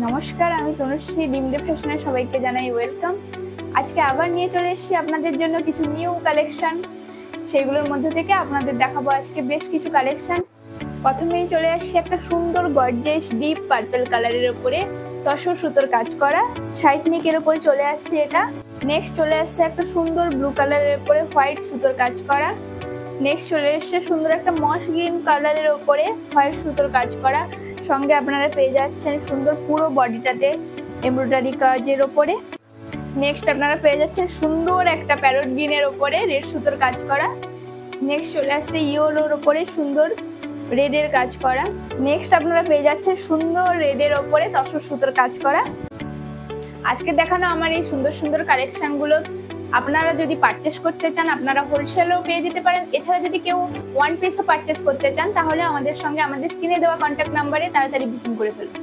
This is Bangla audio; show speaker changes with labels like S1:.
S1: নমস্কার, আমি তনুশ্রী। ডিমডে ফ্যাশনে সবাইকে জানাই ওয়েলকাম। আজকে আবার নিয়ে চলে এসেছি আপনাদের জন্য কিছু নিউ কালেকশন। সেগুলোর মধ্যে থেকে আপনাদের দেখাবো আজকে বেশ কিছু কালেকশন। প্রথমেই চলে আসছি একটা সুন্দর গর্জিয়াস ডিপ পার্পল কালারের উপরে তসর সুতোর কাজ করা সাইড নেকের উপরে চলে আসছে এটা। নেক্সট চলে আসছে একটা সুন্দর ব্লু কালারের উপরে হোয়াইট সুতোর কাজ করা। নেক্সট চলে এসছে সুন্দর একটা মস গ্রিন কালারের উপরে হোয়াইট সুতোর কাজ করা। সঙ্গে আপনারা পেয়ে যাচ্ছেন সুন্দর পুরো বডিটাতে এমব্রয়ডারি কাজের ওপরে। নেক্সট আপনারা পেয়ে যাচ্ছেন সুন্দর একটা প্যারট গ্রিনের ওপরে রেড সুতোর কাজ করা। নেক্সট চলে আসছে ইয়েলোর ওপরে সুন্দর রেডের কাজ করা। নেক্সট আপনারা পেয়ে যাচ্ছেন সুন্দর রেডের ওপরে তসর সুতোর কাজ করা। আজকে দেখানো আমার এই সুন্দর সুন্দর কালেকশনগুলো আপনারা যদি পারচেস করতে চান আপনারা হোলসেলও পেয়ে যেতে পারেন। এছাড়া যদি কেউ ওয়ান পিসও পারচেস করতে চান তাহলে আমাদের সঙ্গে আমাদের স্ক্রিনে দেওয়া কন্ট্যাক্ট নাম্বারে তাড়াতাড়ি বুকিং করে ফেলুন।